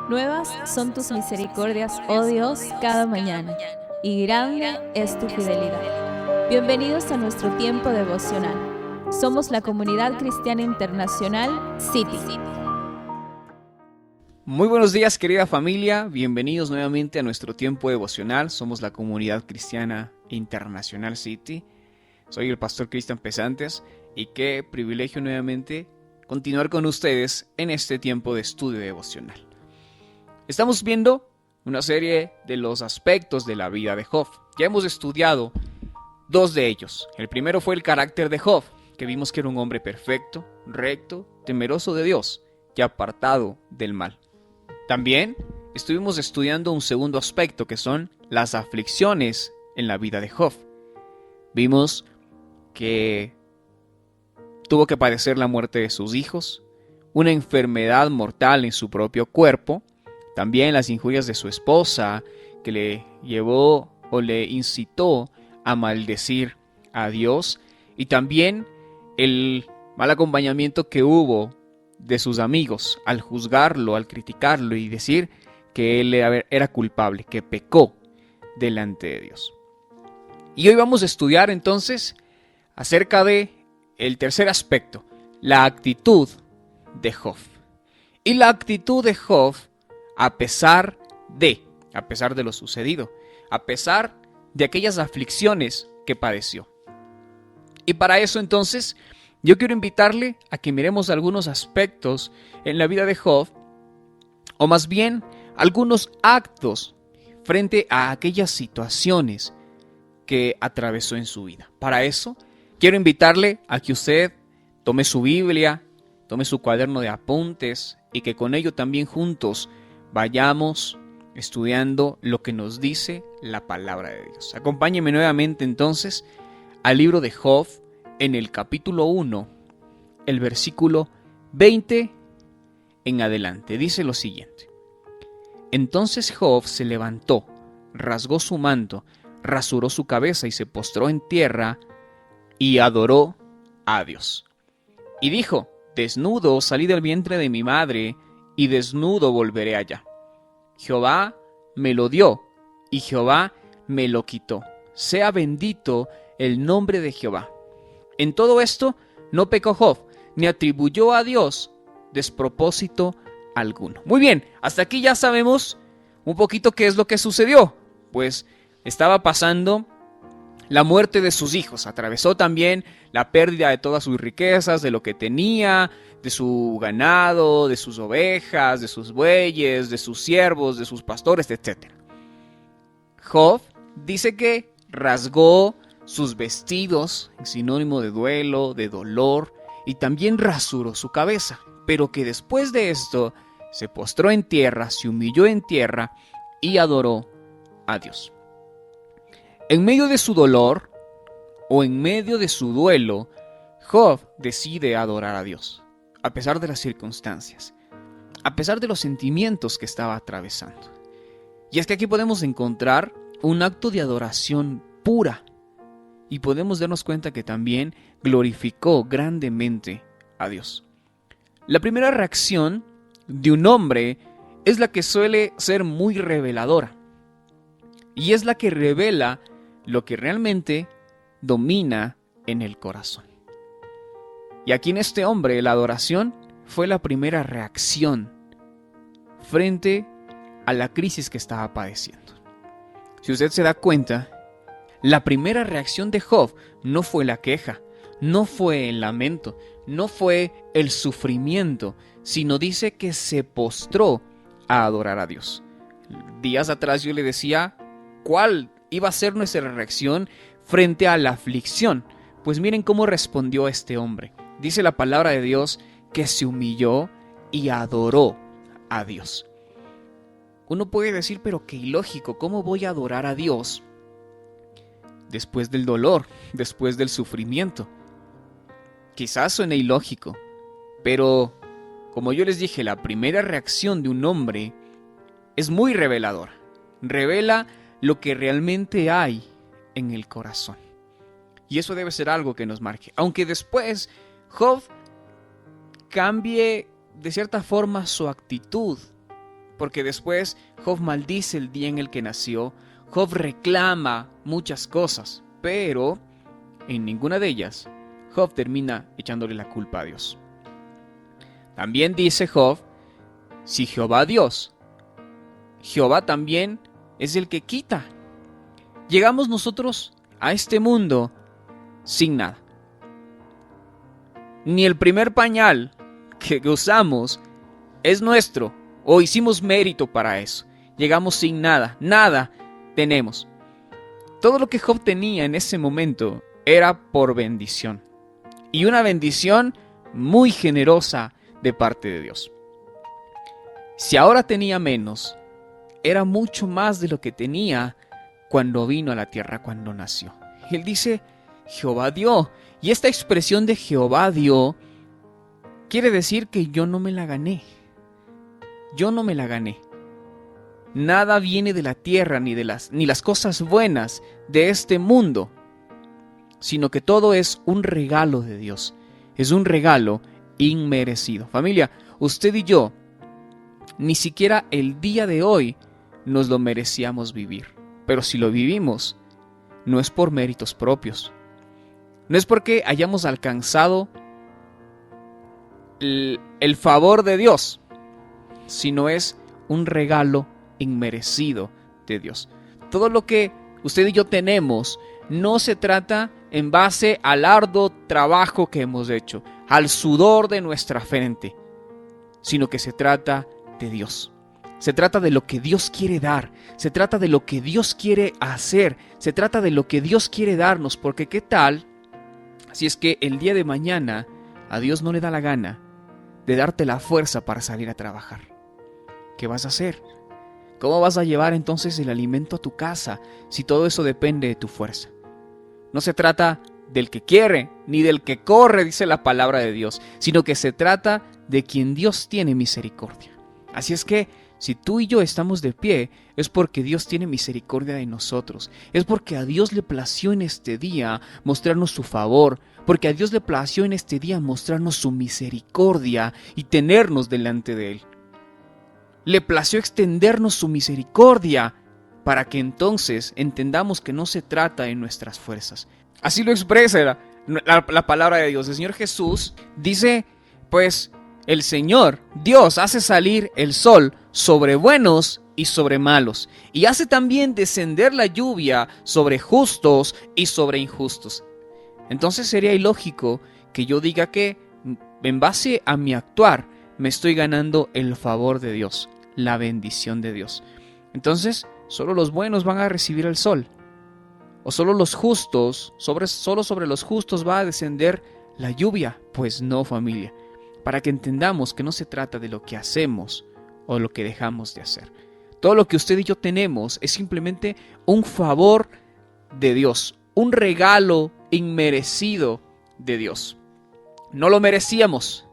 Nuevas son tus misericordias, oh Dios, cada mañana, y grande es tu fidelidad. Bienvenidos a nuestro tiempo devocional. Somos la Comunidad Cristiana Internacional City. Muy buenos días, querida familia. Bienvenidos nuevamente a nuestro tiempo devocional. Somos la Comunidad Cristiana Internacional City. Soy el pastor Cristian Pesantes y qué privilegio nuevamente continuar con ustedes en este tiempo de estudio devocional. Estamos viendo una serie de los aspectos de la vida de Job. Ya hemos estudiado dos de ellos. El primero fue el carácter de Job, que vimos que era un hombre perfecto, recto, temeroso de Dios y apartado del mal. También estuvimos estudiando un segundo aspecto, que son las aflicciones en la vida de Job. Vimos que tuvo que padecer la muerte de sus hijos, una enfermedad mortal en su propio cuerpo, también las injurias de su esposa, que le llevó o le incitó a maldecir a Dios, y también el mal acompañamiento que hubo de sus amigos al juzgarlo, al criticarlo y decir que él era culpable, que pecó delante de Dios. Y hoy vamos a estudiar entonces acerca de el tercer aspecto, la actitud de Job. Y la actitud de Job a pesar de lo sucedido, a pesar de aquellas aflicciones que padeció. Y para eso entonces yo quiero invitarle a que miremos algunos aspectos en la vida de Job, o más bien algunos actos frente a aquellas situaciones que atravesó en su vida. Para eso quiero invitarle a que usted tome su Biblia, tome su cuaderno de apuntes y que con ello también juntos vayamos estudiando lo que nos dice la palabra de Dios. Acompáñeme nuevamente entonces al libro de Job en el capítulo 1, el versículo 20 en adelante. Dice lo siguiente: Entonces Job se levantó, rasgó su manto, rasuró su cabeza y se postró en tierra y adoró a Dios. Y dijo: Desnudo salí del vientre de mi madre, y desnudo volveré allá. Jehová me lo dio, y Jehová me lo quitó. Sea bendito el nombre de Jehová. En todo esto no pecó Job, ni atribuyó a Dios despropósito alguno. Muy bien, hasta aquí ya sabemos un poquito qué es lo que sucedió. Pues estaba pasando la muerte de sus hijos, atravesó también la pérdida de todas sus riquezas, de lo que tenía, de su ganado, de sus ovejas, de sus bueyes, de sus siervos, de sus pastores, etc. Job dice que rasgó sus vestidos, en sinónimo de duelo, de dolor, y también rasuró su cabeza, pero que después de esto se postró en tierra, se humilló en tierra y adoró a Dios. En medio de su dolor o en medio de su duelo, Job decide adorar a Dios, a pesar de las circunstancias, a pesar de los sentimientos que estaba atravesando. Y es que aquí podemos encontrar un acto de adoración pura y podemos darnos cuenta que también glorificó grandemente a Dios. La primera reacción de un hombre es la que suele ser muy reveladora y es la que revela lo que realmente domina en el corazón. Y aquí en este hombre la adoración fue la primera reacción frente a la crisis que estaba padeciendo. Si usted se da cuenta, la primera reacción de Job no fue la queja, no fue el lamento, no fue el sufrimiento, sino dice que se postró a adorar a Dios. Días atrás yo le decía cuál iba a ser nuestra reacción frente a la aflicción. Pues miren cómo respondió este hombre. Dice la palabra de Dios que se humilló y adoró a Dios. Uno puede decir, pero qué ilógico, ¿cómo voy a adorar a Dios después del dolor, después del sufrimiento? Quizás suene ilógico, pero como yo les dije, la primera reacción de un hombre es muy reveladora. Revela lo que realmente hay en el corazón. Y eso debe ser algo que nos marque. Aunque después Job cambie de cierta forma su actitud porque después Job maldice el día en el que nació, Job reclama muchas cosas, pero en ninguna de ellas Job termina echándole la culpa a Dios. También dice Job, si Jehová Dios, Jehová también es el que quita. Llegamos nosotros a este mundo sin nada. Ni el primer pañal que usamos es nuestro o hicimos mérito para eso. Llegamos sin nada, nada tenemos. Todo lo que Job tenía en ese momento era por bendición. Y una bendición muy generosa de parte de Dios. Si ahora tenía menos, era mucho más de lo que tenía cuando vino a la tierra, cuando nació. Él dice, Jehová dio. Y esta expresión de Jehová dio quiere decir que yo no me la gané. Yo no me la gané. Nada viene de la tierra ni las cosas buenas de este mundo, sino que todo es un regalo de Dios. Es un regalo inmerecido. Familia, usted y yo, ni siquiera el día de hoy nos lo merecíamos vivir. Pero si lo vivimos, no es por méritos propios. No es porque hayamos alcanzado el favor de Dios, sino es un regalo inmerecido de Dios. Todo lo que usted y yo tenemos no se trata en base al arduo trabajo que hemos hecho, al sudor de nuestra frente, sino que se trata de Dios. Se trata de lo que Dios quiere dar, se trata de lo que Dios quiere hacer, se trata de lo que Dios quiere darnos, porque ¿qué tal si es que el día de mañana a Dios no le da la gana de darte la fuerza para salir a trabajar? ¿Qué vas a hacer? ¿Cómo vas a llevar entonces el alimento a tu casa si todo eso depende de tu fuerza? No se trata del que quiere ni del que corre, dice la palabra de Dios, sino que se trata de quien Dios tiene misericordia. Así es que si tú y yo estamos de pie, es porque Dios tiene misericordia de nosotros. Es porque a Dios le plació en este día mostrarnos su favor, porque a Dios le plació en este día mostrarnos su misericordia y tenernos delante de Él. Le plació extendernos su misericordia para que entonces entendamos que no se trata de nuestras fuerzas. Así lo expresa la palabra de Dios. El Señor Jesús dice, pues el Señor, Dios, hace salir el sol sobre buenos y sobre malos, y hace también descender la lluvia sobre justos y sobre injustos. Entonces sería ilógico que yo diga que en base a mi actuar me estoy ganando el favor de Dios, la bendición de Dios. Entonces, solo los buenos van a recibir el sol, o solo los justos, solo sobre los justos va a descender la lluvia. Pues no, familia, para que entendamos que no se trata de lo que hacemos o lo que dejamos de hacer. Todo lo que usted y yo tenemos es simplemente un favor de Dios, un regalo inmerecido de Dios. No lo merecíamos,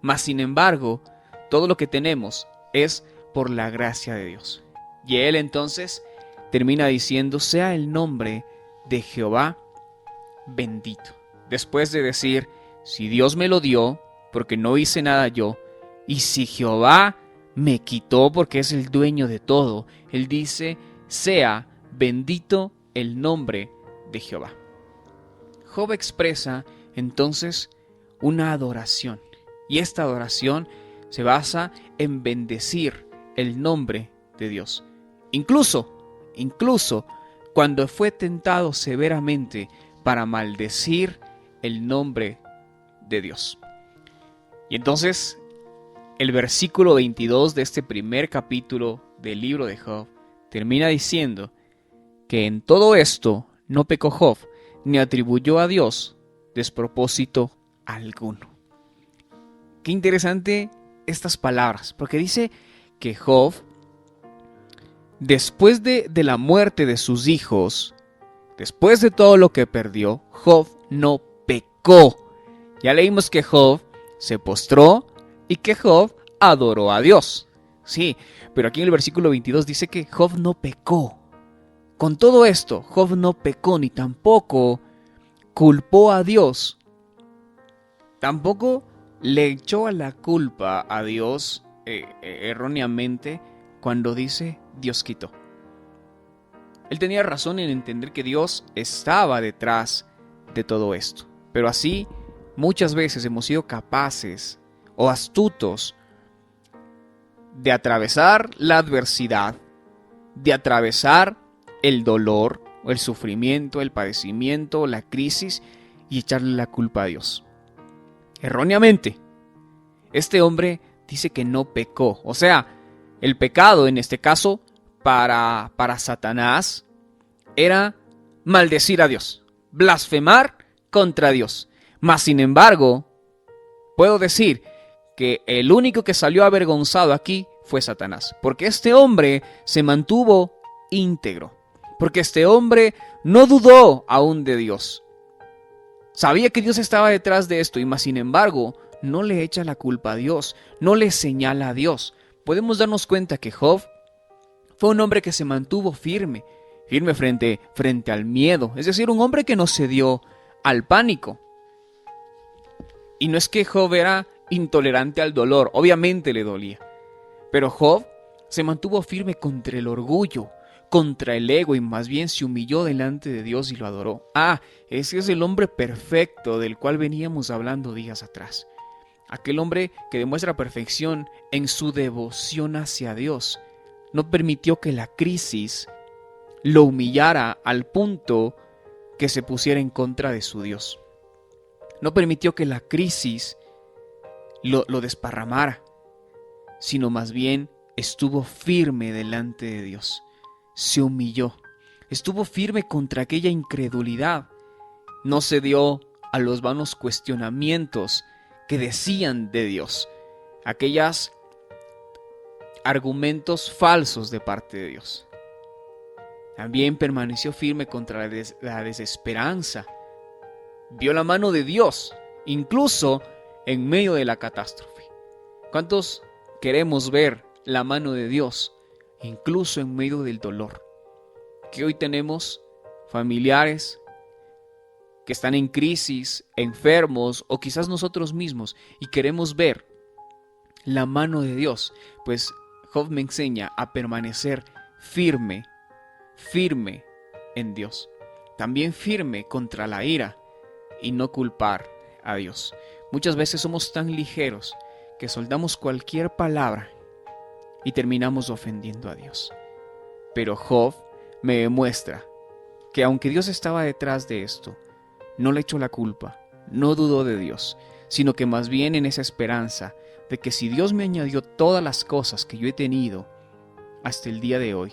mas sin embargo, todo lo que tenemos es por la gracia de Dios. Y Él entonces termina diciendo, sea el nombre de Jehová bendito. Después de decir, si Dios me lo dio, porque no hice nada yo, y si Jehová me quitó porque es el dueño de todo, Él dice, sea bendito el nombre de Jehová. Job expresa entonces una adoración, y esta adoración se basa en bendecir el nombre de Dios. Incluso cuando fue tentado severamente para maldecir el nombre de Dios. Y entonces el versículo 22 de este primer capítulo del libro de Job termina diciendo que en todo esto no pecó Job, ni atribuyó a Dios despropósito alguno. Qué interesante estas palabras, porque dice que Job, después de la muerte de sus hijos, después de todo lo que perdió, Job no pecó. Ya leímos que Job se postró y que Job adoró a Dios. Sí, pero aquí en el versículo 22 dice que Job no pecó. Con todo esto, Job no pecó ni tampoco culpó a Dios. Tampoco le echó a la culpa a Dios erróneamente cuando dice Dios quitó. Él tenía razón en entender que Dios estaba detrás de todo esto. Pero así, muchas veces hemos sido capaces o astutos de atravesar la adversidad, de atravesar el dolor, o el sufrimiento, el padecimiento, la crisis y echarle la culpa a Dios. Erróneamente, este hombre dice que no pecó. O sea, el pecado en este caso para Satanás era maldecir a Dios, blasfemar contra Dios. Mas sin embargo, puedo decir que el único que salió avergonzado aquí fue Satanás, porque este hombre se mantuvo íntegro, porque este hombre no dudó aún de Dios. Sabía que Dios estaba detrás de esto y más sin embargo no le echa la culpa a Dios, no le señala a Dios. Podemos darnos cuenta que Job fue un hombre que se mantuvo firme frente al miedo, es decir, un hombre que no cedió al pánico. Y no es que Job era intolerante al dolor, obviamente le dolía, pero Job se mantuvo firme contra el orgullo, contra el ego y más bien se humilló delante de Dios y lo adoró. Ese es el hombre perfecto del cual veníamos hablando días atrás. Aquel hombre que demuestra perfección en su devoción hacia Dios. No permitió que la crisis lo humillara al punto que se pusiera en contra de su Dios. No permitió que la crisis lo desparramara, sino más bien estuvo firme delante de Dios. Se humilló, estuvo firme contra aquella incredulidad. No cedió a los vanos cuestionamientos que decían de Dios, aquellos argumentos falsos de parte de Dios. También permaneció firme contra la desesperanza. Vio la mano de Dios, incluso en medio de la catástrofe. ¿Cuántos queremos ver la mano de Dios, incluso en medio del dolor? Que hoy tenemos familiares que están en crisis, enfermos o quizás nosotros mismos y queremos ver la mano de Dios. Pues Job me enseña a permanecer firme en Dios. También firme contra la ira y no culpar a Dios. Muchas veces somos tan ligeros que soltamos cualquier palabra y terminamos ofendiendo a Dios. Pero Job me demuestra que aunque Dios estaba detrás de esto, no le echó la culpa, no dudó de Dios, sino que más bien en esa esperanza de que si Dios me añadió todas las cosas que yo he tenido hasta el día de hoy,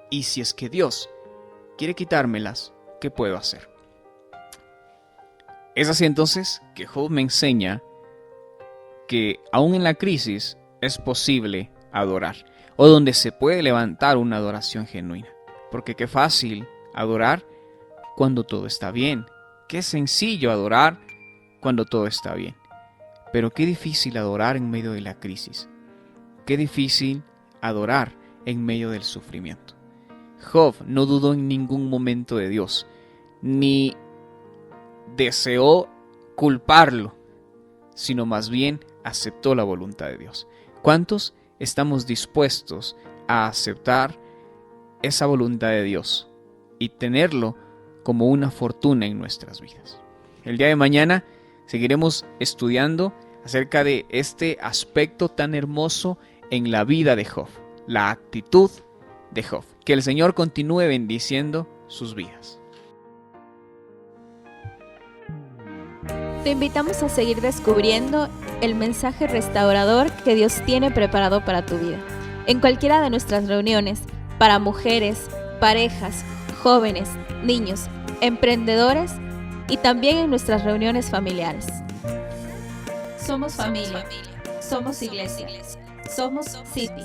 y si es que Dios quiere quitármelas, ¿qué puedo hacer? Es así entonces que Job me enseña que aún en la crisis es posible adorar, o donde se puede levantar una adoración genuina. Porque qué fácil adorar cuando todo está bien, qué sencillo adorar cuando todo está bien. Pero qué difícil adorar en medio de la crisis, qué difícil adorar en medio del sufrimiento. Job no dudó en ningún momento de Dios, ni deseó culparlo, sino más bien aceptó la voluntad de Dios. ¿Cuántos estamos dispuestos a aceptar esa voluntad de Dios y tenerlo como una fortuna en nuestras vidas? El día de mañana seguiremos estudiando acerca de este aspecto tan hermoso en la vida de Job, la actitud de Job. Que el Señor continúe bendiciendo sus vidas. Te invitamos a seguir descubriendo el mensaje restaurador que Dios tiene preparado para tu vida. En cualquiera de nuestras reuniones, para mujeres, parejas, jóvenes, niños, emprendedores y también en nuestras reuniones familiares. Somos familia, somos iglesia, somos City.